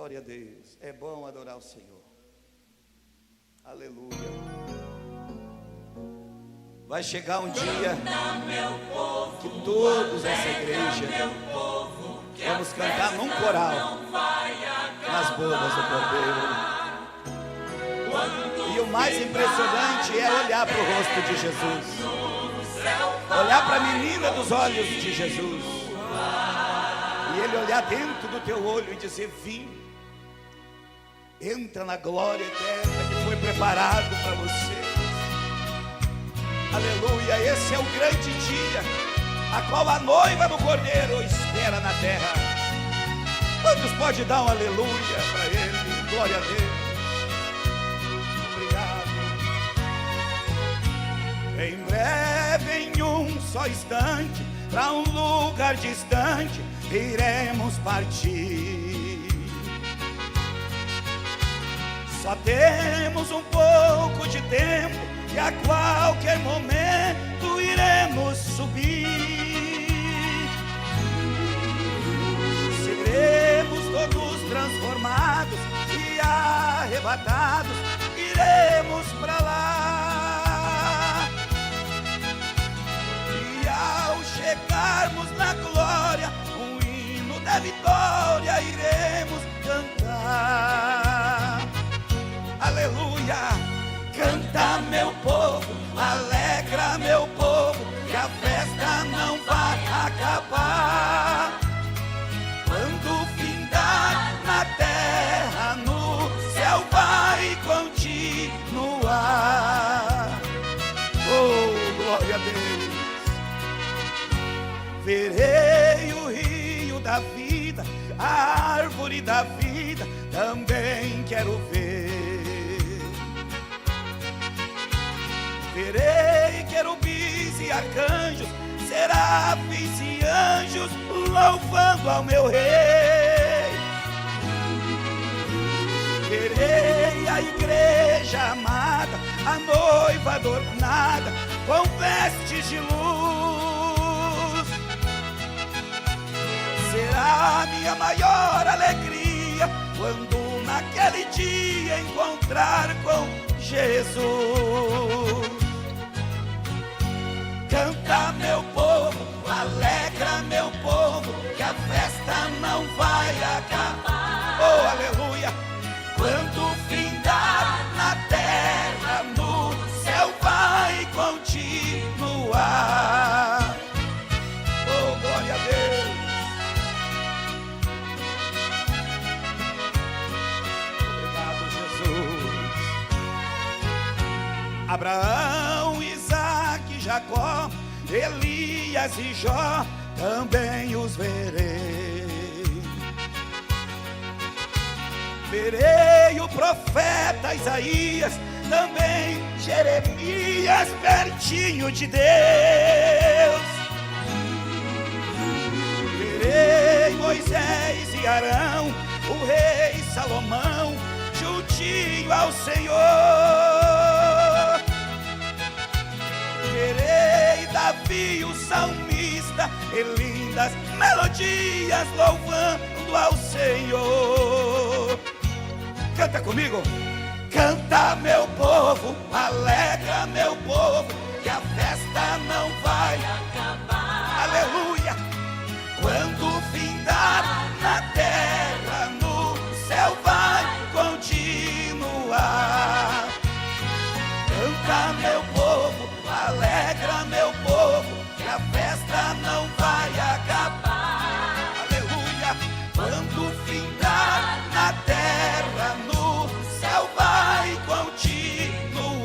Glória a Deus. É bom adorar o Senhor. Aleluia. Vai chegar um dia que todos nessa igreja vamos cantar num coral nas bodas do Cordeiro. E o mais impressionante é olhar para o rosto de Jesus, olhar para a menina dos olhos de Jesus, e Ele olhar dentro do teu olho e dizer: vim, entra na glória eterna que foi preparado para você. Aleluia, esse é o grande dia a qual a noiva do Cordeiro espera na terra. Quantos pode dar um aleluia para Ele? Glória a Deus. Em breve, em um só instante, para um lugar distante, iremos partir. Só temos um pouco de tempo e a qualquer momento iremos subir. Seremos todos transformados e arrebatados, iremos para lá. Ao chegarmos na glória, um hino da vitória iremos cantar. Aleluia! Canta, meu povo, alegra, meu povo, que a festa não vai acabar. Quando findar na terra, no céu vai continuar. Oh, glória a Deus! Verei o rio da vida, a árvore da vida, também quero ver. Verei querubins e arcanjos, serafins e anjos, louvando ao meu rei. Verei a igreja amada, a noiva adornada, com vestes de luz. Será a minha maior alegria quando naquele dia encontrar com Jesus. Canta, meu povo, alegra, meu povo, que a festa não vai acabar. Oh, aleluia! Quando findar na terra, no céu vai continuar. Oh, glória a Deus! Abraão, Isaque, Jacó, Elias e Jó, também os verei. Verei o profeta Isaías, também Jeremias, pertinho de Deus. Verei Moisés e Arão, o rei Salomão, juntinho ao Senhor. Verei Davi, o salmista, e lindas melodias louvando ao Senhor. Canta comigo. Canta, meu povo, alegra, meu povo, que a festa não vai acabar. Aleluia! Quando findar na terra, no céu vai continuar. Canta, meu povo, alegra, meu povo, que a festa não vai acabar. Aleluia! Quando findar na terra, no céu vai continuar.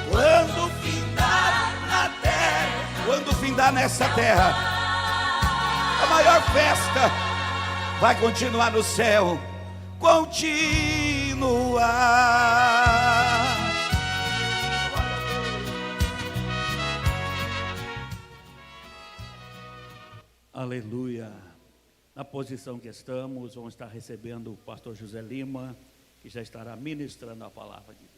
Quando findar na terra, quando findar nessa terra, a maior festa vai continuar no céu. Continuar. Aleluia. Na posição que estamos, vamos estar recebendo o pastor José Lima, que já estará ministrando a palavra de Deus.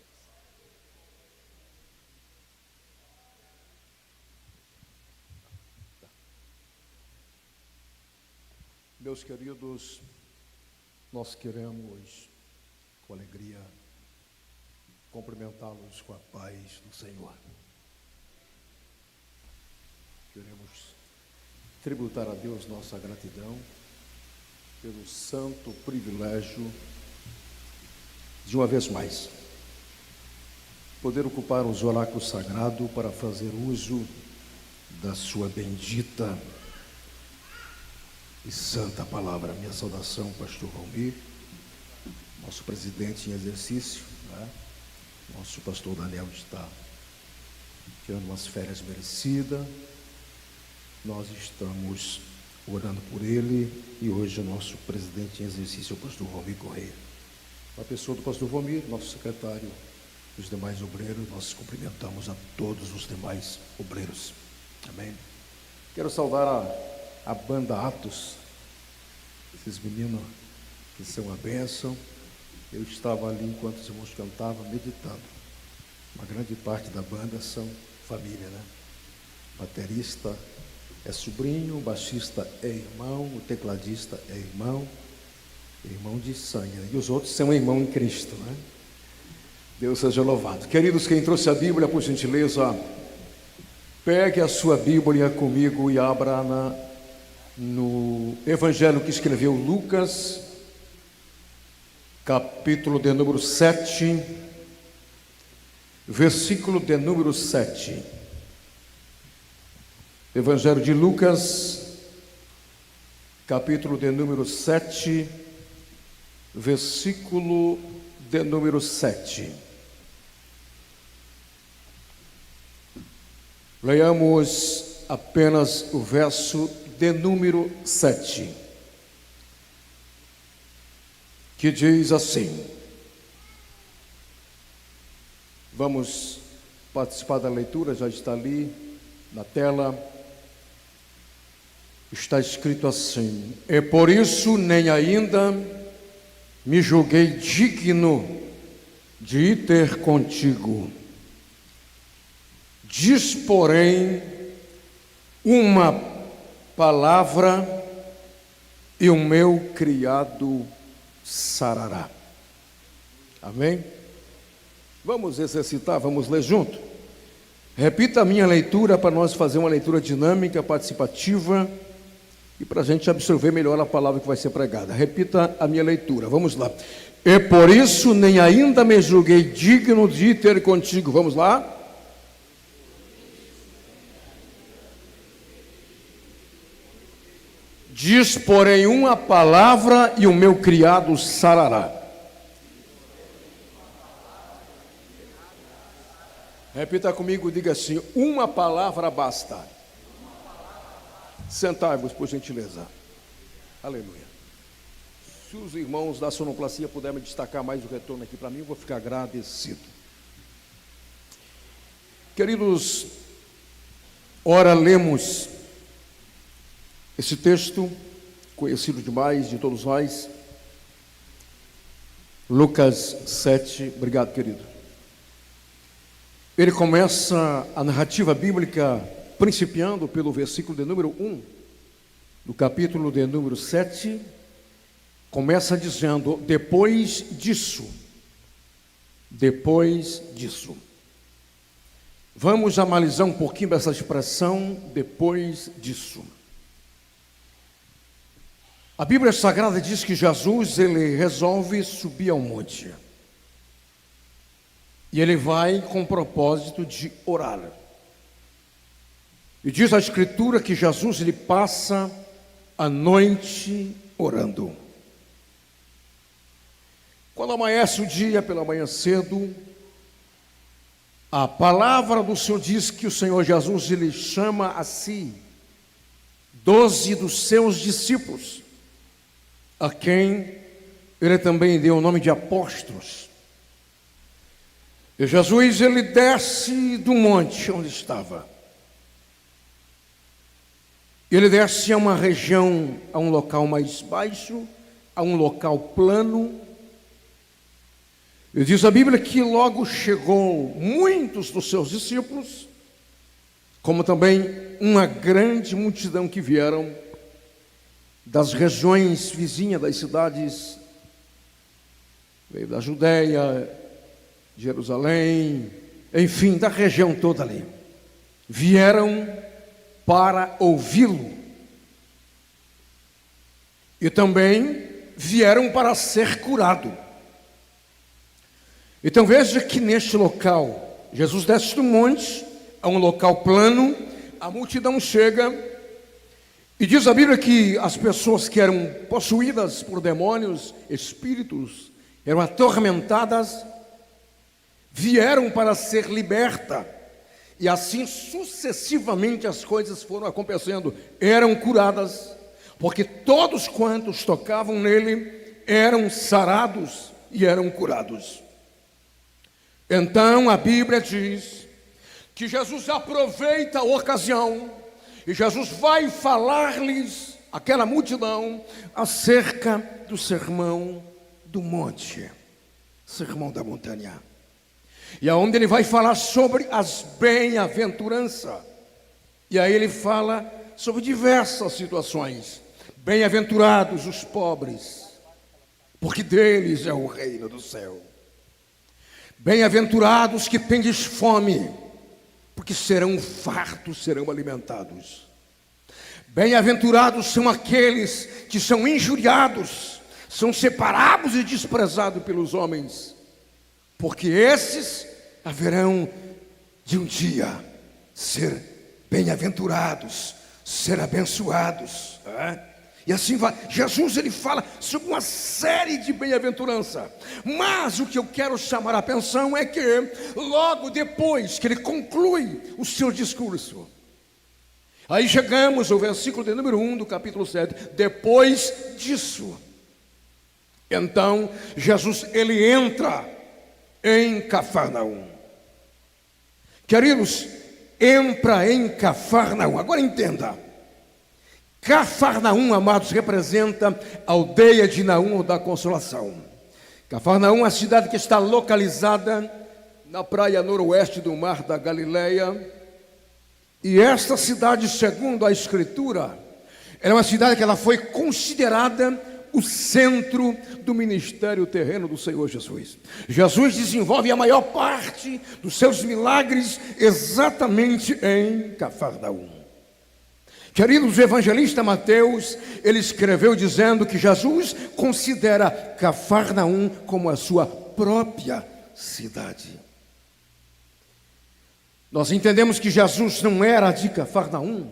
Meus queridos Nós queremos, com alegria, cumprimentá-los com a paz do Senhor. Queremos tributar a Deus nossa gratidão pelo santo privilégio de uma vez mais poder ocupar os oráculos sagrados para fazer uso da sua bendita e santa palavra. Minha saudação, pastor Valmir, nosso presidente em exercício, né? Nosso pastor Daniel está tirando umas férias merecidas. Nós estamos orando por ele e hoje o nosso presidente em exercício é o pastor Valmir Correia. A pessoa do pastor Valmir, nosso secretário, os demais obreiros, nós cumprimentamos a todos os demais obreiros. Amém. Quero saudar a banda Atos, esses meninos que são uma bênção. Eu estava ali enquanto os irmãos cantavam, meditando. Uma grande parte da banda são família, né? O baterista é sobrinho, o baixista é irmão, o tecladista é irmão de sangue, né? E os outros são irmãos em Cristo, né? Deus seja louvado. Queridos, quem trouxe a Bíblia, por gentileza, pegue a sua Bíblia comigo e abra no Evangelho que escreveu Lucas, capítulo de número 7, versículo de número 7. Evangelho de Lucas, capítulo de número 7, versículo de número 7. Leiamos apenas o verso de número 7, que diz assim. Vamos participar da leitura, já está ali na tela. Está escrito assim: é por isso nem ainda me julguei digno de ir ter contigo. Diz, porém, uma palavra e o meu criado sarará. Amém? Vamos exercitar, vamos ler junto? Repita a minha leitura para nós fazer uma leitura dinâmica, participativa e para a gente absorver melhor a palavra que vai ser pregada. Repita a minha leitura, vamos lá. E por isso nem ainda me julguei digno de ir ter contigo. Vamos lá? Diz, porém, uma palavra e o meu criado sarará. Repita comigo, diga assim: uma palavra basta. Sentai-vos, por gentileza. Aleluia. Se os irmãos da sonoplastia puderem destacar mais o retorno aqui para mim, eu vou ficar agradecido. Queridos, ora lemos esse texto, conhecido demais de todos nós, Lucas 7, obrigado, querido. Ele começa a narrativa bíblica principiando pelo versículo de número 1, do capítulo de número 7, começa dizendo, depois disso. Vamos analisar um pouquinho dessa expressão, depois disso. A Bíblia Sagrada diz que Jesus, ele resolve subir ao monte. E ele vai com o propósito de orar. E diz a Escritura que Jesus, ele passa a noite orando. Quando amanhece o dia, pela manhã cedo, a palavra do Senhor diz que o Senhor Jesus, ele chama a si 12 dos seus discípulos, a quem ele também deu o nome de apóstolos. E Jesus, ele desce do monte onde estava. Ele desce a uma região, a um local mais baixo, a um local plano. E diz a Bíblia que logo chegou muitos dos seus discípulos, como também uma grande multidão que vieram das regiões vizinhas das cidades veio da Judeia, Jerusalém, enfim, da região toda ali. Vieram para ouvi-lo. E também vieram para ser curado. Então veja que neste local, Jesus desce do monte, a um local plano, a multidão chega, e diz a Bíblia que as pessoas que eram possuídas por demônios, espíritos, eram atormentadas, vieram para ser libertas, e assim sucessivamente as coisas foram acontecendo, eram curadas, porque todos quantos tocavam nele eram sarados e eram curados. Então a Bíblia diz que Jesus aproveita a ocasião e Jesus vai falar-lhes, aquela multidão, acerca do sermão do monte, sermão da montanha. E aonde ele vai falar sobre as bem-aventuranças. E aí ele fala sobre diversas situações. Bem-aventurados os pobres, porque deles é o reino do céu. Bem-aventurados que tendes fome, porque serão fartos, serão alimentados. Bem-aventurados são aqueles que são injuriados, são separados e desprezados pelos homens, porque esses haverão de um dia ser bem-aventurados, ser abençoados. E assim vai. Jesus ele fala sobre uma série de bem-aventurança. Mas o que eu quero chamar a atenção é que logo depois que ele conclui o seu discurso, aí chegamos ao versículo de número 1 do capítulo 7. Depois disso, então Jesus ele entra em Cafarnaum. Queridos, entra em Cafarnaum. Agora entenda. Cafarnaum, amados, representa a aldeia de Naum ou da Consolação. Cafarnaum é a cidade que está localizada na praia noroeste do mar da Galileia. E esta cidade, segundo a Escritura, é uma cidade que ela foi considerada o centro do ministério terreno do Senhor Jesus. Jesus desenvolve a maior parte dos seus milagres exatamente em Cafarnaum. Queridos, o evangelista Mateus, ele escreveu dizendo que Jesus considera Cafarnaum como a sua própria cidade. Nós entendemos que Jesus não era de Cafarnaum.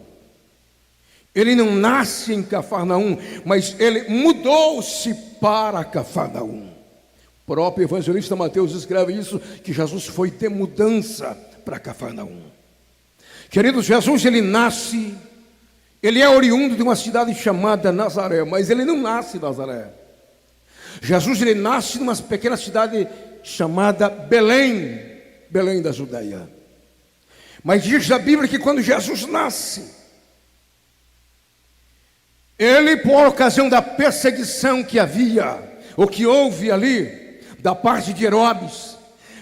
Ele não nasce em Cafarnaum, mas ele mudou-se para Cafarnaum. O próprio evangelista Mateus escreve isso, que Jesus foi de mudança para Cafarnaum. Queridos, Jesus ele nasce, ele é oriundo de uma cidade chamada Nazaré, mas ele não nasce em Nazaré. Jesus ele nasce numa pequena cidade chamada Belém, Belém da Judeia. Mas diz a Bíblia que quando Jesus nasce, ele, por ocasião da perseguição que havia, ou que houve ali, da parte de Herodes,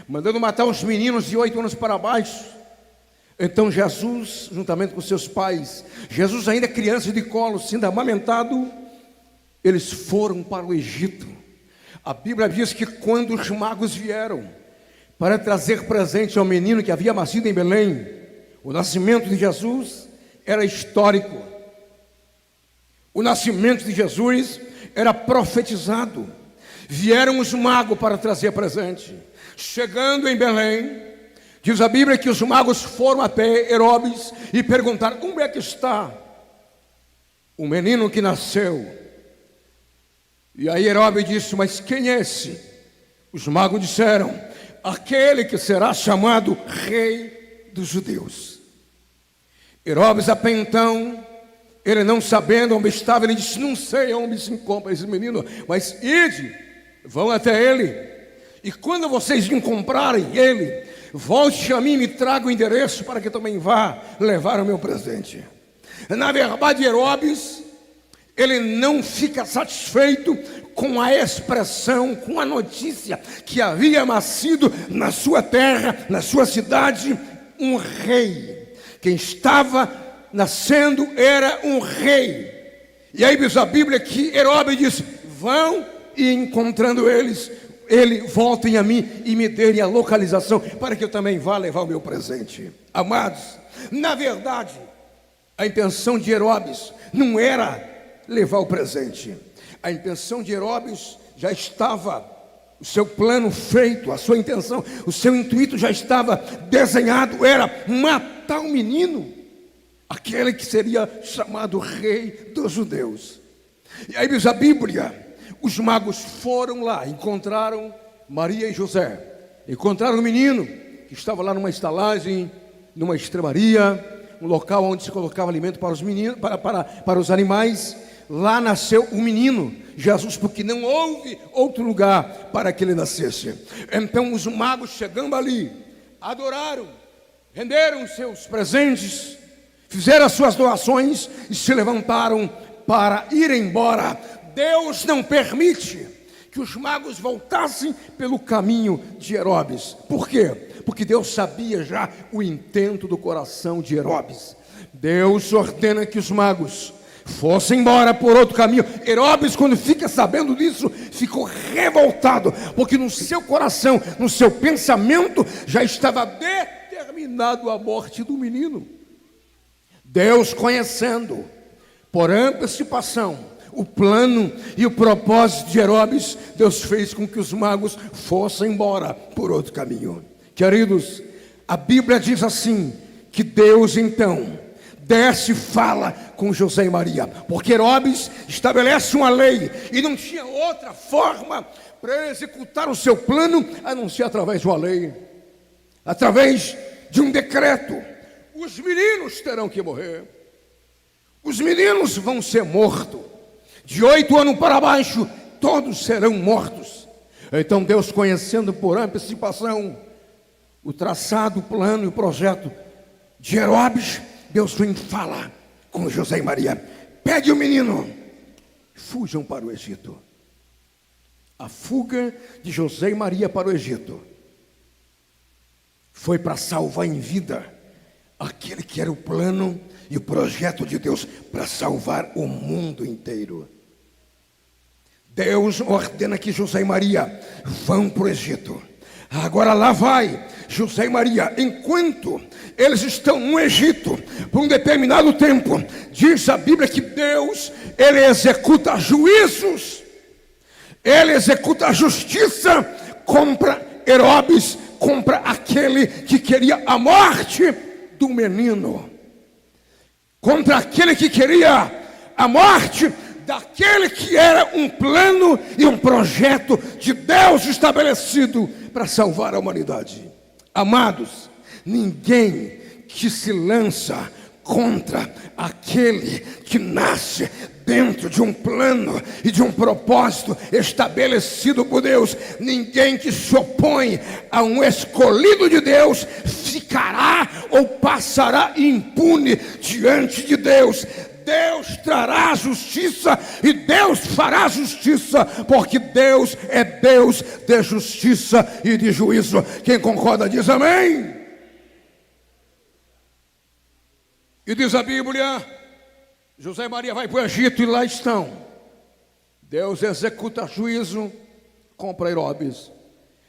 mandando matar os meninos de 8 anos para baixo. Então Jesus, juntamente com seus pais, Jesus ainda criança de colo, sendo amamentado, eles foram para o Egito. A Bíblia diz que quando os magos vieram para trazer presente ao menino que havia nascido em Belém, o nascimento de Jesus era histórico. O nascimento de Jesus era profetizado. Vieram os magos para trazer presente. Chegando em Belém, diz a Bíblia que os magos foram até Herodes e perguntaram: onde é que está o menino que nasceu? E aí Herodes disse: mas quem é esse? Os magos disseram: aquele que será chamado Rei dos Judeus. Herodes, até então, ele não sabendo onde estava, ele disse: não sei onde se encontra esse menino, mas ide, vão até ele, e quando vocês encontrarem ele, volte a mim e me traga o endereço para que também vá levar o meu presente. Na verdade, Herodes, ele não fica satisfeito com a expressão, com a notícia que havia nascido na sua terra, na sua cidade, um rei. Quem estava nascendo era um rei. E aí diz a Bíblia que Herodes disse: vão, e encontrando eles, voltem a mim e me deem a localização, para que eu também vá levar o meu presente. Amados, na verdade, a intenção de Herodes não era levar o presente. A intenção de Herodes já estava, o seu plano feito, a sua intenção, o seu intuito já estava desenhado, era matar o menino, aquele que seria chamado rei dos judeus. E aí diz a Bíblia, os magos foram lá, encontraram Maria e José, encontraram o menino que estava lá numa estalagem, numa estrebaria, um local onde se colocava alimento para os meninos, para os animais. Lá nasceu o menino Jesus, porque não houve outro lugar para que ele nascesse. Então os magos, chegando ali, adoraram, renderam seus presentes, fizeram as suas doações e se levantaram para ir embora. Deus não permite que os magos voltassem pelo caminho de Herodes. Por quê? Porque Deus sabia já o intento do coração de Herodes. Deus ordena que os magos fossem embora por outro caminho. Herodes, quando fica sabendo disso, ficou revoltado, porque no seu coração, no seu pensamento, já estava determinado a morte do menino. Deus, conhecendo por antecipação o plano e o propósito de Herodes, Deus fez com que os magos fossem embora por outro caminho. Queridos, a Bíblia diz assim, que Deus então desce e fala com José e Maria, porque Herodes estabelece uma lei e não tinha outra forma para executar o seu plano a não ser através de uma lei, através de um decreto. Os meninos terão que morrer, os meninos vão ser mortos, de 8 anos para baixo todos serão mortos. Então Deus, conhecendo por antecipação o traçado, o plano e o projeto de Herodes, Deus vem falar com José e Maria: pegue o menino, fujam para o Egito. A fuga de José e Maria para o Egito foi para salvar em vida aquele que era o plano e o projeto de Deus para salvar o mundo inteiro. Deus ordena que José e Maria vão para o Egito. Agora lá vai José e Maria. Enquanto eles estão no Egito, por um determinado tempo, diz a Bíblia que Deus, Ele executa juízos, Ele executa a justiça contra Herodes, contra aquele que queria a morte do menino, contra aquele que queria a morte daquele que era um plano e um projeto de Deus estabelecido para salvar a humanidade. Amados, ninguém que se lança contra aquele que nasce dentro de um plano e de um propósito estabelecido por Deus, ninguém que se opõe a um escolhido de Deus ficará ou passará impune diante de Deus. Deus trará justiça e Deus fará justiça, porque Deus é Deus de justiça e de juízo. Quem concorda diz amém. E diz a Bíblia, José e Maria vai para o Egito e lá estão. Deus executa juízo contra Herodes.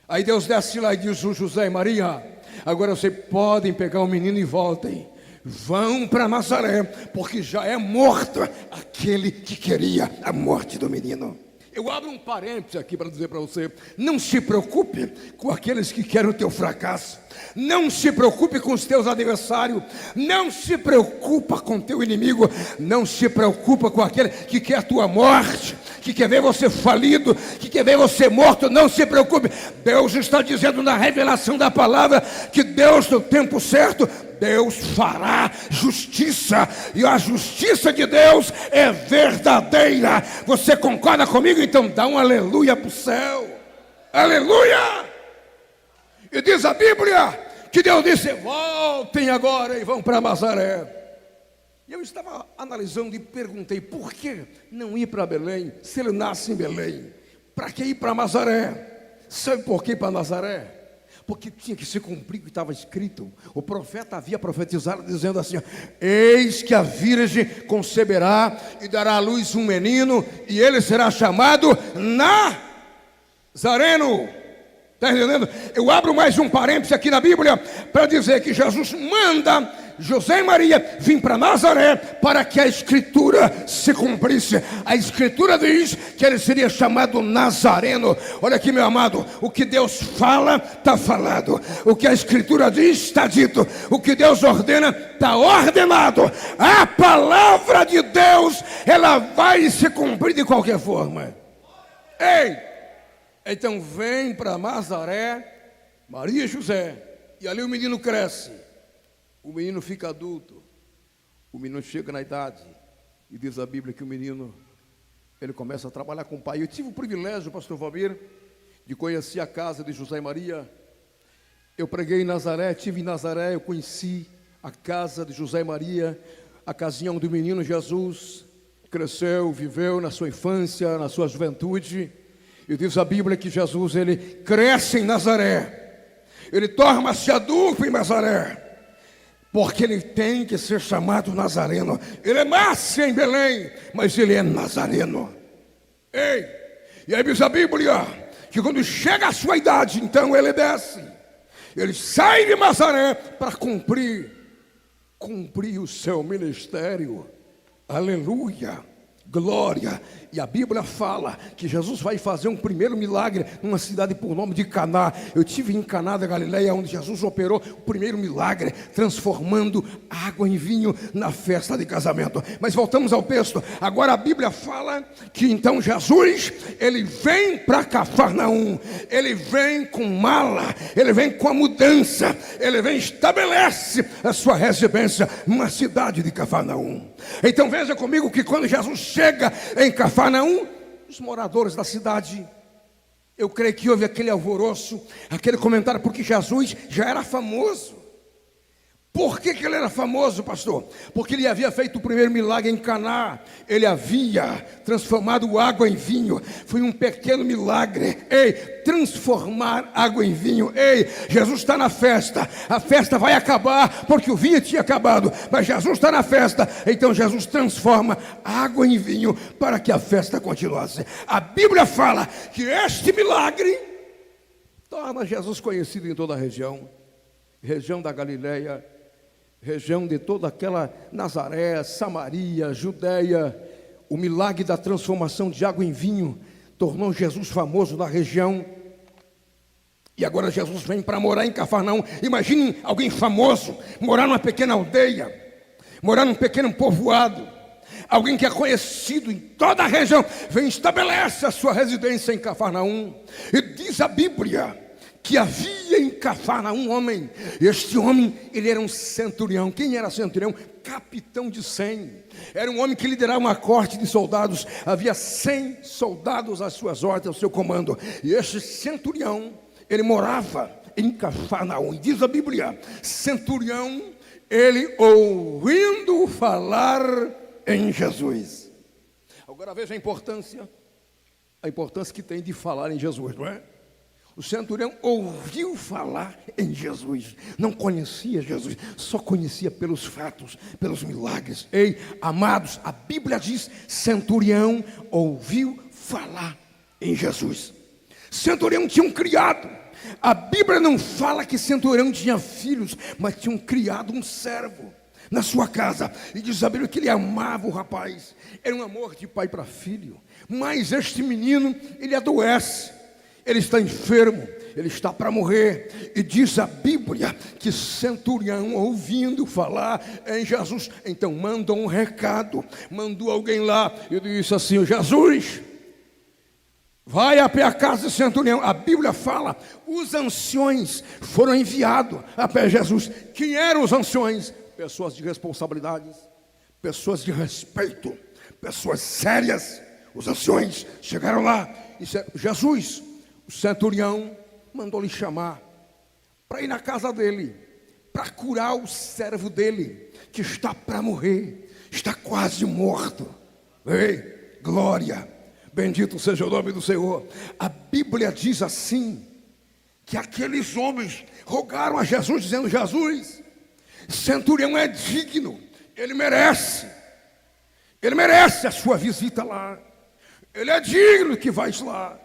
Aí Deus desce lá e diz: José e Maria, agora vocês podem pegar o menino e voltem. Vão para Nazaré, porque já é morto aquele que queria a morte do menino. Eu abro um parênteses aqui para dizer para você: não se preocupe com aqueles que querem o teu fracasso, não se preocupe com os teus adversários, não se preocupa com o teu inimigo, não se preocupa com aquele que quer a tua morte, que quer ver você falido, que quer ver você morto. Não se preocupe. Deus está dizendo na revelação da palavra que Deus, no tempo certo, Deus fará justiça, e a justiça de Deus é verdadeira. Você concorda comigo? Então dá um aleluia para o céu. Aleluia! E diz a Bíblia que Deus disse: voltem agora e vão para Nazaré. E eu estava analisando e perguntei: por que não ir para Belém? Se ele nasce em Belém, para que ir para Nazaré? Sabe por que ir para Nazaré? Porque tinha que se cumprir o que estava escrito. O profeta havia profetizado dizendo assim: eis que a virgem conceberá e dará à luz um menino, e ele será chamado Nazareno. Está entendendo? Eu abro mais um parêntese aqui na Bíblia para dizer que Jesus manda José e Maria vir para Nazaré para que a Escritura se cumprisse. A Escritura diz que ele seria chamado Nazareno. Olha aqui, meu amado, o que Deus fala, está falado. O que a Escritura diz, está dito. O que Deus ordena, está ordenado. A palavra de Deus, ela vai se cumprir de qualquer forma. Ei! Então vem para Nazaré, Maria e José, e ali o menino cresce, o menino fica adulto, o menino chega na idade, e diz a Bíblia que o menino, ele começa a trabalhar com o pai. Eu tive o privilégio, pastor Valmir, de conhecer a casa de José e Maria. Eu preguei em Nazaré, estive em Nazaré, eu conheci a casa de José e Maria, a casinha onde o menino Jesus cresceu, viveu na sua infância, na sua juventude. E diz a Bíblia que Jesus, ele cresce em Nazaré, ele torna-se adulto em Nazaré, porque ele tem que ser chamado Nazareno. Ele nasce em Belém, mas ele é Nazareno. Ei, e aí diz a Bíblia que quando chega a sua idade, então ele desce, ele sai de Nazaré para cumprir o seu ministério. Aleluia, glória. E a Bíblia fala que Jesus vai fazer um primeiro milagre numa cidade por nome de Caná. Eu estive em Caná da Galileia, onde Jesus operou o primeiro milagre, transformando água em vinho na festa de casamento. Mas voltamos ao texto. Agora a Bíblia fala que então Jesus, ele vem para Cafarnaum, ele vem com mala, ele vem com a mudança, ele vem e estabelece a sua residência numa cidade de Cafarnaum. Então veja comigo que quando Jesus chega em Cafarnaum, os moradores da cidade, eu creio que houve aquele alvoroço, aquele comentário, porque Jesus já era famoso. Por que ele era famoso, pastor? Porque ele havia feito o primeiro milagre em Caná. Ele havia transformado água em vinho. Foi um pequeno milagre. Ei, transformar água em vinho. Ei, Jesus está na festa. A festa vai acabar porque o vinho tinha acabado, mas Jesus está na festa. Então Jesus transforma água em vinho para que a festa continuasse. A Bíblia fala que este milagre torna Jesus conhecido em toda a região da Galileia, região de toda aquela Nazaré, Samaria, Judeia. O milagre da transformação de água em vinho tornou Jesus famoso na região. E agora Jesus vem para morar em Cafarnaum. Imaginem alguém famoso morar numa pequena aldeia, morar num pequeno povoado. Alguém que é conhecido em toda a região, vem e estabelece a sua residência em Cafarnaum. E diz a Bíblia que havia em Cafarnaum um homem. Este homem, ele era um centurião. Quem era centurião? Capitão de 100. Era um homem que liderava uma corte de soldados. Havia 100 soldados às suas ordens, ao seu comando. E este centurião, ele morava em Cafarnaum. E diz a Bíblia, centurião, ele ouvindo falar em Jesus. Agora veja a importância que tem de falar em Jesus, não é? O centurião ouviu falar em Jesus, não conhecia Jesus, só conhecia pelos fatos, pelos milagres. Ei, amados, a Bíblia diz, centurião ouviu falar em Jesus. Centurião tinha um criado. A Bíblia não fala que centurião tinha filhos, mas tinha um criado, um servo na sua casa. E diz a Bíblia que ele amava o rapaz. Era um amor de pai para filho. Mas este menino, ele adoece. Ele está enfermo, ele está para morrer. E diz a Bíblia que centurião, ouvindo falar em Jesus, então mandou um recado, mandou alguém lá e disse assim: Jesus, vai até a casa de centurião. A Bíblia fala, os anciões foram enviados a pé Jesus. Quem eram os anciões? Pessoas de responsabilidades, pessoas de respeito, pessoas sérias. Os anciões chegaram lá e disseram: Jesus, o centurião mandou-lhe chamar para ir na casa dele, para curar o servo dele, que está para morrer, está quase morto. Ei, glória, bendito seja o nome do Senhor. A Bíblia diz assim, que aqueles homens rogaram a Jesus, dizendo: Jesus, centurião é digno, ele merece a sua visita lá, ele é digno que vais lá.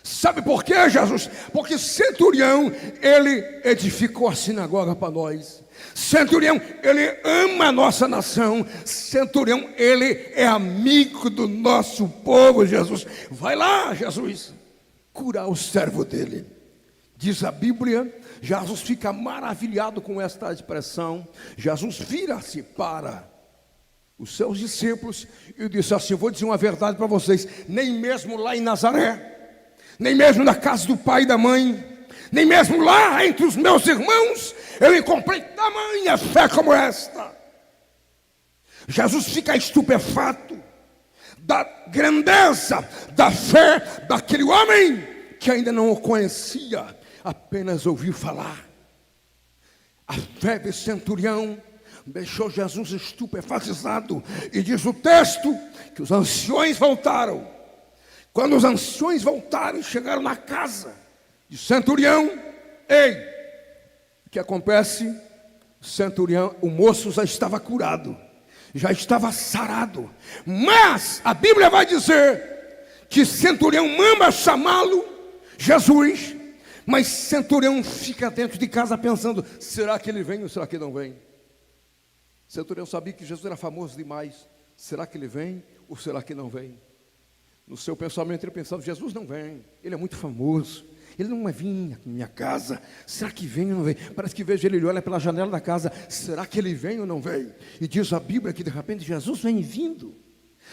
Sabe por quê, Jesus? Porque centurião, ele edificou a sinagoga para nós. Centurião, ele ama a nossa nação. Centurião, ele é amigo do nosso povo, Jesus. Vai lá, Jesus, curar o servo dele. Diz a Bíblia, Jesus fica maravilhado com esta expressão. Jesus vira-se para os seus discípulos e disse assim: vou dizer uma verdade para vocês, nem mesmo lá em Nazaré, nem mesmo na casa do pai e da mãe, nem mesmo lá entre os meus irmãos, eu encontrei tamanha fé como esta. Jesus fica estupefato da grandeza da fé daquele homem que ainda não o conhecia, apenas ouviu falar. A fé de centurião deixou Jesus estupefatizado. E diz o texto que os anciões voltaram. Quando os anciões voltaram e chegaram na casa de centurião, ei, o que acontece? Centurião, o moço já estava curado, já estava sarado. Mas a Bíblia vai dizer que centurião manda chamá-lo, Jesus, mas centurião fica dentro de casa pensando: será que ele vem ou será que não vem? Centurião sabia que Jesus era famoso demais. Será que ele vem ou será que não vem? No seu pensamento ele pensava: Jesus não vem, ele é muito famoso, ele não vai vir na minha casa. Será que vem ou não vem? Parece que vejo ele olha pela janela da casa: será que ele vem ou não vem? E diz a Bíblia que de repente Jesus vem vindo.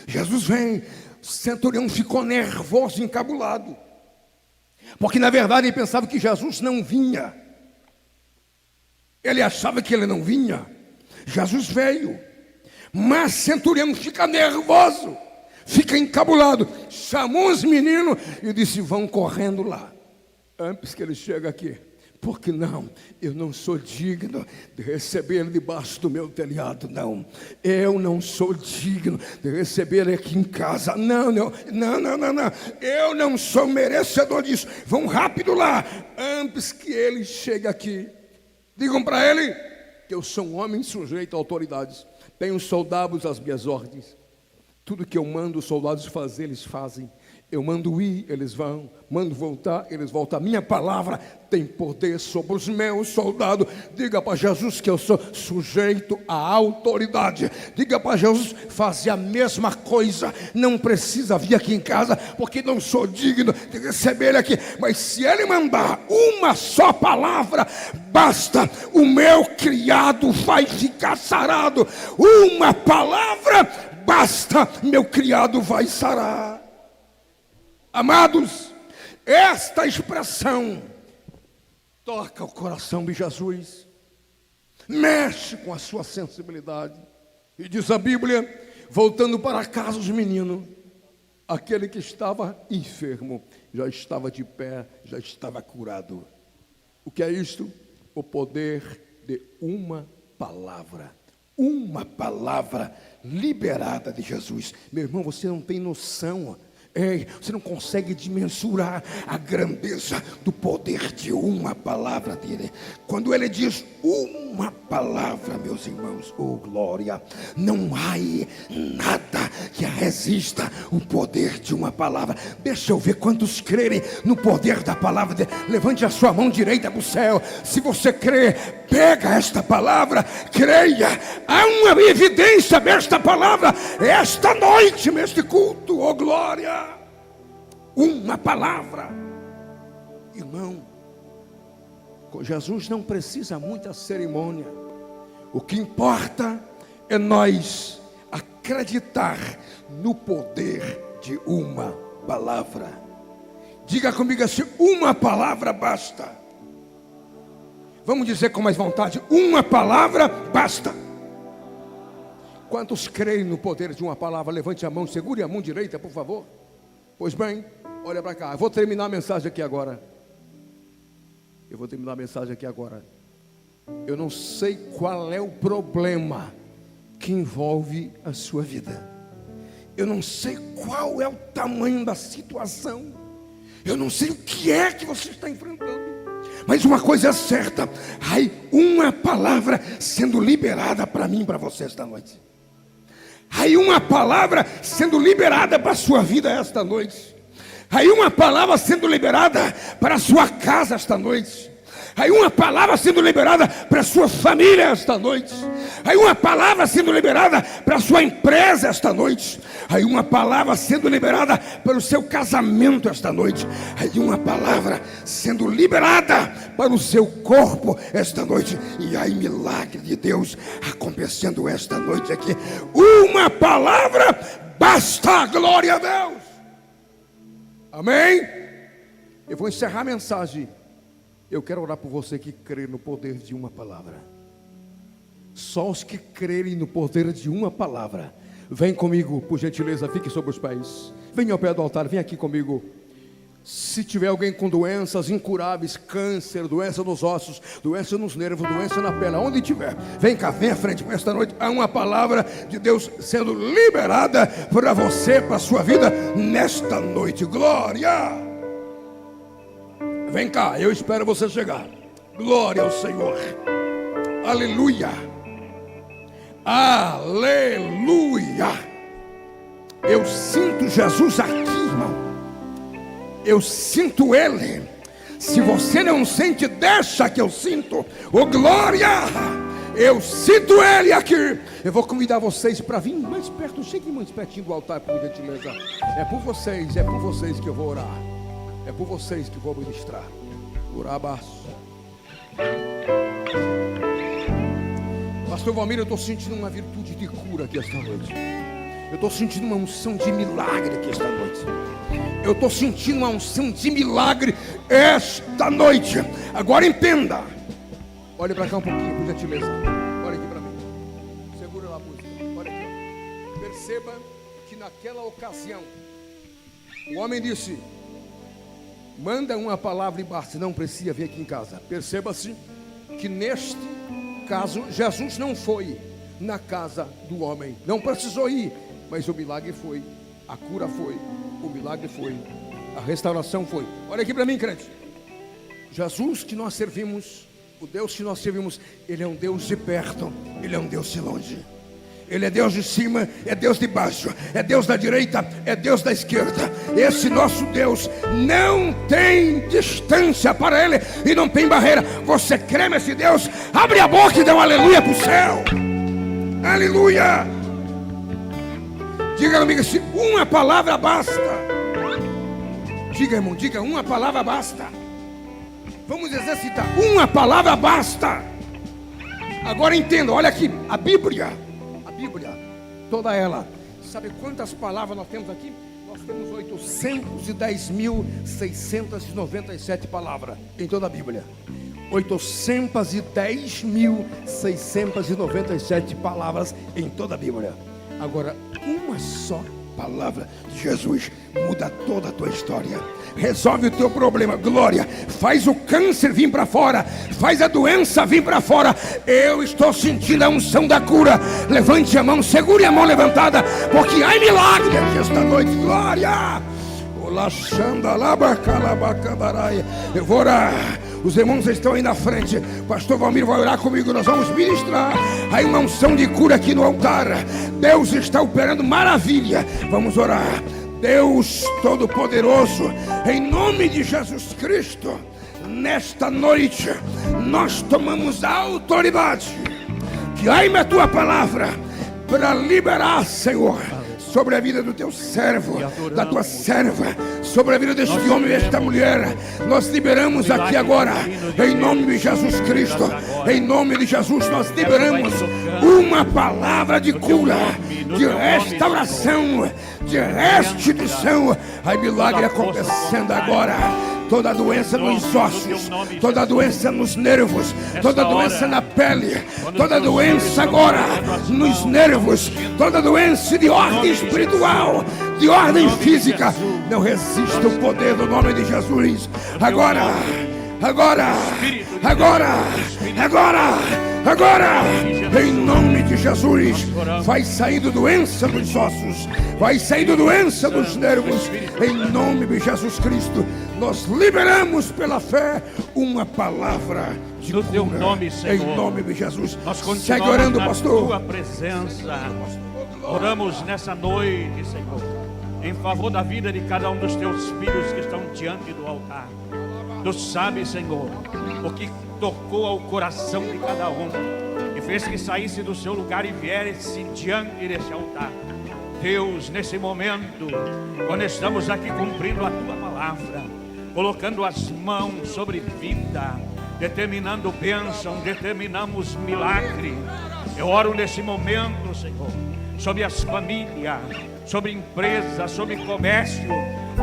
Jesus vem. O centurião ficou nervoso, encabulado, porque na verdade ele pensava que Jesus não vinha. Ele achava que ele não vinha. Jesus veio, mas centurião fica nervoso, fica encabulado, chamou os meninos e disse: vão correndo lá, antes que ele chegue aqui, porque não, eu não sou digno de receber ele debaixo do meu telhado, não, eu não sou digno de receber ele aqui em casa, não, eu não sou merecedor disso, vão rápido lá, antes que ele chegue aqui. Digam para ele que eu sou um homem sujeito a autoridades, tenho soldados às minhas ordens, tudo que eu mando os soldados fazer, eles fazem. Eu mando ir, eles vão. Mando voltar, eles voltam. A minha palavra tem poder sobre os meus soldados. Diga para Jesus que eu sou sujeito à autoridade. Diga para Jesus fazer a mesma coisa. Não precisa vir aqui em casa, porque não sou digno de receber ele aqui. Mas se ele mandar uma só palavra, basta, o meu criado vai ficar sarado. Uma palavra, basta, meu criado vai sarar. Amados, esta expressão toca o coração de Jesus, mexe com a sua sensibilidade. E diz a Bíblia, voltando para casa os meninos, aquele que estava enfermo já estava de pé, já estava curado. O que é isto? O poder de uma palavra liberada de Jesus. Meu irmão, você não tem noção. Você não consegue dimensurar a grandeza do poder de uma palavra dele. Quando ele diz uma palavra, meus irmãos, oh glória, não há nada que resista o poder de uma palavra. Deixa eu ver quantos crerem no poder da palavra dele. Levante a sua mão direita para o céu. Se você crê, pega esta palavra, creia. Há uma evidência desta palavra esta noite, neste culto, oh glória. Uma palavra. Irmão, com Jesus não precisa muita cerimônia. O que importa é nós acreditar no poder de uma palavra. Diga comigo assim: uma palavra basta. Vamos dizer com mais vontade: uma palavra basta. Quantos creem no poder de uma palavra? Levante a mão, segure a mão direita, por favor. Pois bem, olha para cá. Eu vou terminar a mensagem aqui agora. Eu não sei qual é o problema que envolve a sua vida. Eu não sei qual é o tamanho da situação. Eu não sei o que é que você está enfrentando. Mas uma coisa é certa: há uma palavra sendo liberada para mim e para você esta noite. Há uma palavra sendo liberada para a sua vida esta noite. Aí uma palavra sendo liberada para a sua casa esta noite. Aí uma palavra sendo liberada para a sua família esta noite. Aí uma palavra sendo liberada para a sua empresa esta noite. Aí uma palavra sendo liberada para o seu casamento esta noite. Aí uma palavra sendo liberada para o seu corpo esta noite. E aí milagre de Deus acontecendo esta noite aqui. Uma palavra basta, glória a Deus. Amém? Eu vou encerrar a mensagem. Eu quero orar por você que crê no poder de uma palavra. Só os que crerem no poder de uma palavra. Vem comigo, por gentileza, fique sobre os pés. Venha ao pé do altar, vem aqui comigo. Se tiver alguém com doenças incuráveis, câncer, doença nos ossos, doença nos nervos, doença na pele, onde tiver, vem cá, vem à frente, porque esta noite há uma palavra de Deus sendo liberada para você, para a sua vida, nesta noite. Glória! Vem cá, eu espero você chegar. Glória ao Senhor. Aleluia. Aleluia. Eu sinto Jesus aqui, irmão. Eu sinto Ele. Se você não sente, deixa que eu sinto. Oh, glória. Eu sinto Ele aqui. Eu vou convidar vocês para vir mais perto. Cheguem mais pertinho do altar, por gentileza. É por vocês que eu vou orar. É por vocês que vou ministrar. Urabaço. Pastor Valmir, eu estou sentindo uma virtude de cura aqui esta noite. Eu estou sentindo uma unção de milagre aqui esta noite. Eu estou sentindo uma unção de milagre esta noite. Agora entenda. Olhe para cá um pouquinho, por gentileza. Olha aqui para mim. Segura lá a música. Olha aqui. Ó. Perceba que naquela ocasião o homem disse: manda uma palavra e basta, não precisa vir aqui em casa. Perceba-se que neste caso Jesus não foi na casa do homem, não precisou ir, mas o milagre foi, a cura foi, o milagre foi, a restauração foi. Olha aqui para mim, crente. Jesus que nós servimos, o Deus que nós servimos, Ele é um Deus de perto, Ele é um Deus de longe. Ele é Deus de cima, é Deus de baixo, é Deus da direita, é Deus da esquerda. Esse nosso Deus não tem distância para Ele e não tem barreira. Você crê nesse Deus? Abre a boca e dá um aleluia para o céu. Aleluia. Diga comigo assim: uma palavra basta. Diga, irmão, diga, uma palavra basta. Vamos exercitar, uma palavra basta. Agora entenda, olha aqui, a Bíblia, toda ela. Sabe quantas palavras nós temos aqui? Nós temos 810.697 palavas em toda a Bíblia. 810.697 palavras em toda a Bíblia. Agora, uma só palavra de Jesus muda toda a tua história, resolve o teu problema. Glória, faz o câncer vir para fora, faz a doença vir para fora. Eu estou sentindo a unção da cura. Levante a mão, segure a mão levantada, porque há milagre aqui esta noite. Glória. Eu vou orar. Os irmãos estão aí na frente. Pastor Valmir vai orar comigo. Nós vamos ministrar. Aí uma unção de cura aqui no altar. Deus está operando maravilha. Vamos orar. Deus Todo-Poderoso, em nome de Jesus Cristo, nesta noite nós tomamos a autoridade que há na tua palavra para liberar, Senhor, sobre a vida do teu servo, da tua serva, sobre a vida deste homem e desta mulher. Nós liberamos aqui agora, em nome de Jesus Cristo, em nome de Jesus, nós liberamos uma palavra de cura, de restauração, de restituição. Ai, milagre acontecendo agora. Toda doença nos ossos, toda doença nos nervos, toda doença na pele, toda doença agora nos nervos, toda doença de ordem espiritual, de ordem física, não resiste o poder do nome de Jesus. Agora, em nome de Jesus, vai saindo doença dos ossos, vai saindo doença dos nervos, em nome de Jesus Cristo. Nós liberamos pela fé uma palavra de no teu nome, Senhor. Em nome de Jesus. Nós Segue orando, na pastor. tua presença. Oramos nessa noite, Senhor, em favor da vida de cada um dos teus filhos que estão diante do altar. Tu sabes, Senhor, o que tocou ao coração de cada um e fez que saísse do seu lugar e viesse diante desse altar. Deus, nesse momento, quando estamos aqui cumprindo a Tua palavra, colocando as mãos sobre vida, determinando bênção, determinamos milagre. Eu oro nesse momento, Senhor, sobre as famílias, sobre empresas, sobre comércio,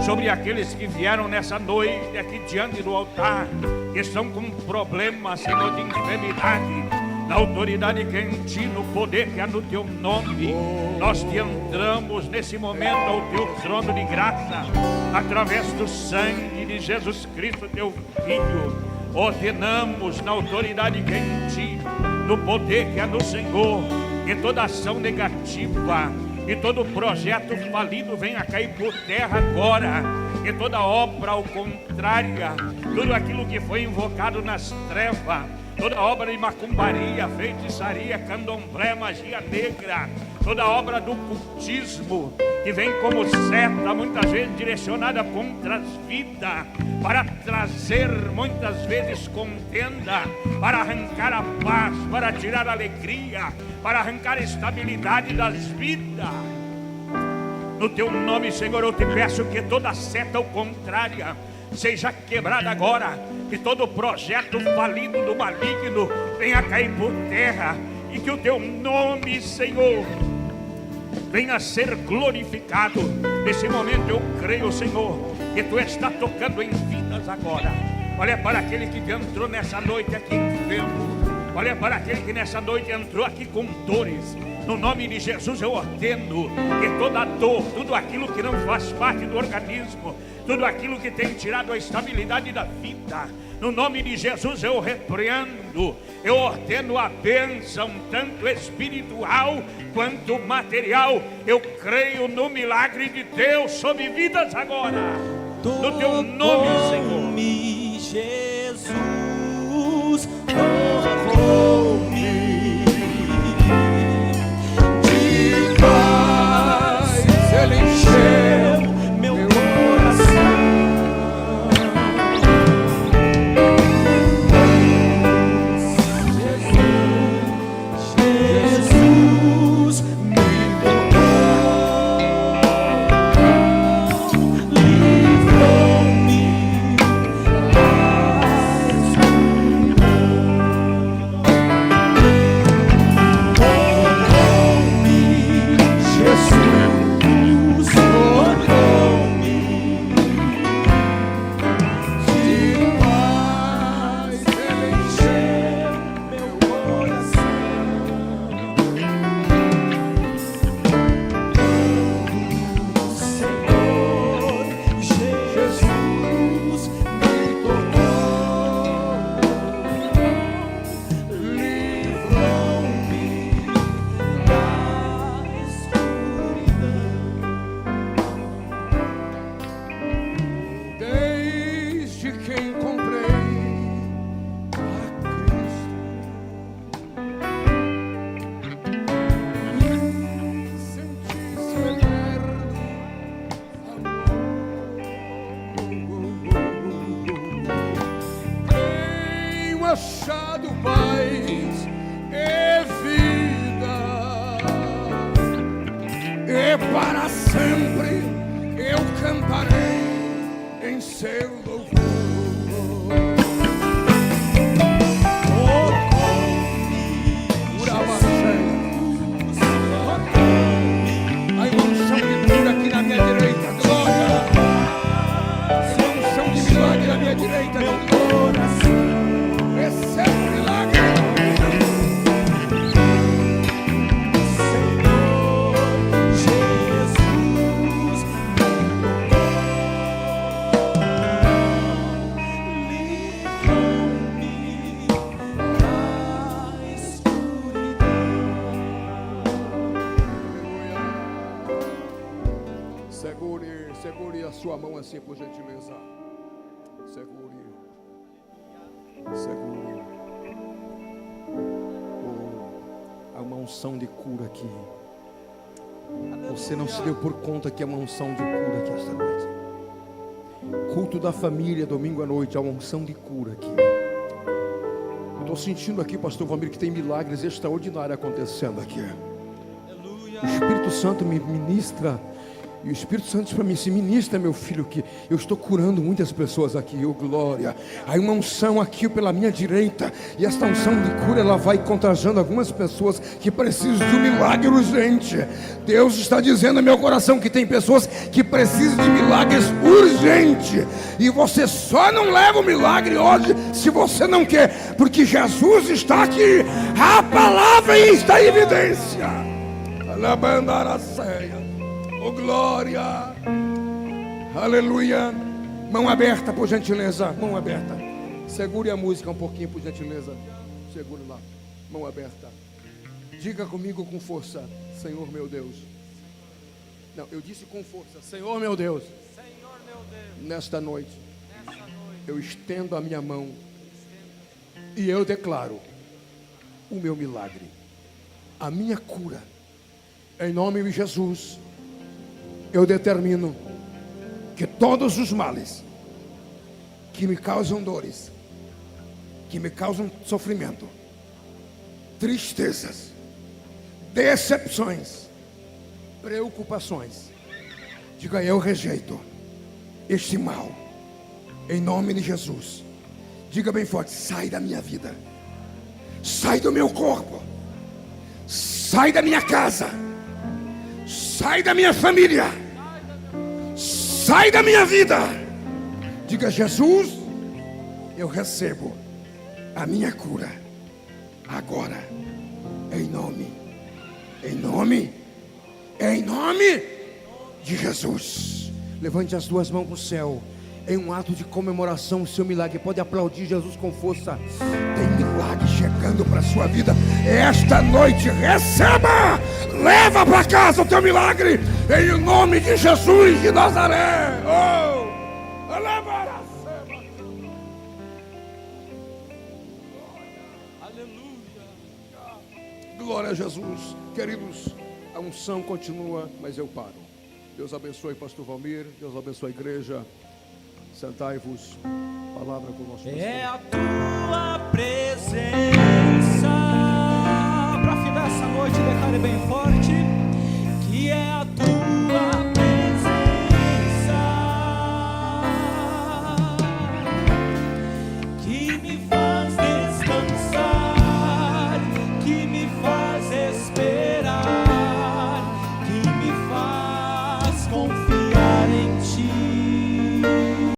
sobre aqueles que vieram nessa noite aqui diante do altar, que estão com problemas, Senhor, de enfermidade. Na autoridade que é em Ti, no poder que é no Teu nome, nós te entramos nesse momento ao Teu trono de graça, através do sangue de Jesus Cristo, Teu Filho. Ordenamos na autoridade que é em Ti, no poder que é no Senhor, que toda ação negativa e todo projeto falido venha cair por terra agora, que toda obra ao contrário, tudo aquilo que foi invocado nas trevas, toda obra de macumbaria, feitiçaria, candomblé, magia negra, toda obra do cultismo que vem como seta, muitas vezes direcionada contra as vidas, para trazer muitas vezes contenda, para arrancar a paz, para tirar a alegria, para arrancar a estabilidade das vidas. No Teu nome, Senhor, eu te peço que toda seta ao contrário seja quebrada agora, que todo projeto falido do maligno venha cair por terra, e que o Teu nome, Senhor, venha ser glorificado. Nesse momento eu creio, Senhor, que Tu está tocando em vidas agora. Olha para aquele que entrou nessa noite aqui enfermo, olha para aquele que nessa noite entrou aqui com dores. No nome de Jesus eu ordeno que toda dor, tudo aquilo que não faz parte do organismo, tudo aquilo que tem tirado a estabilidade da vida, no nome de Jesus eu repreendo, eu ordeno a bênção, tanto espiritual quanto material. Eu creio no milagre de Deus sobre vidas agora, no Teu nome, Senhor. Jesus, tocou-me. Ele encheu meu coração. Jesus me tocou, livrou-me da escuridão. Tocou-me, Jesus. Achado paz e vida, e para sempre eu cantarei em seu louvor. A unção de cura aqui na minha direita, glória. A unção de milagre na minha direita, meu coração. Recebe o milagre, Senhor Jesus, livra-me da escuridão. Segure a sua mão assim, por gentileza. Segure. Há uma unção de cura aqui. Você não se deu por conta que é uma unção de cura aqui esta noite. Culto da família, domingo à noite, há uma unção de cura aqui. Eu estou sentindo aqui, pastor Valmir, que tem milagres extraordinários acontecendo aqui. O Espírito Santo me ministra. E o Espírito Santo diz para mim: se ministra, meu filho, que eu estou curando muitas pessoas aqui. Oh glória. Há uma unção aqui pela minha direita. E esta unção de cura, ela vai contagiando algumas pessoas que precisam de um milagre urgente. Deus está dizendo no meu coração que tem pessoas que precisam de milagres urgentes. E você só não leva o milagre hoje se você não quer. Porque Jesus está aqui. A palavra está em evidência. Alabandar ceia. Oh glória, aleluia. Mão aberta, por gentileza, mão aberta. Segure a música um pouquinho, por gentileza. Segure lá, mão aberta. Diga comigo com força: Senhor meu Deus. Não, eu disse com força: Senhor meu Deus. Senhor meu Deus, Nesta noite nessa noite eu estendo a minha mão e eu declaro o meu milagre, a minha cura. Em nome de Jesus, eu determino que todos os males que me causam dores, que me causam sofrimento, tristezas, decepções, preocupações, diga: eu rejeito este mal, em nome de Jesus. Diga bem forte: sai da minha vida, sai do meu corpo, sai da minha casa, sai da minha família, sai da minha vida. Diga: Jesus, eu recebo a minha cura agora, em nome de Jesus. Levante as duas mãos para o céu, em um ato de comemoração, o seu milagre. Pode aplaudir Jesus com força. Tem milagre chegando para a sua vida esta noite. Receba, leva para casa o teu milagre, em nome de Jesus de Nazaré. Oh, aleluia. Glória a Jesus. Queridos, a unção continua, mas eu paro. Deus abençoe pastor Valmir, Deus abençoe a igreja. Sentai-vos, palavra com o nosso pastor. é a tua presença. Para findar essa noite, declare bem forte.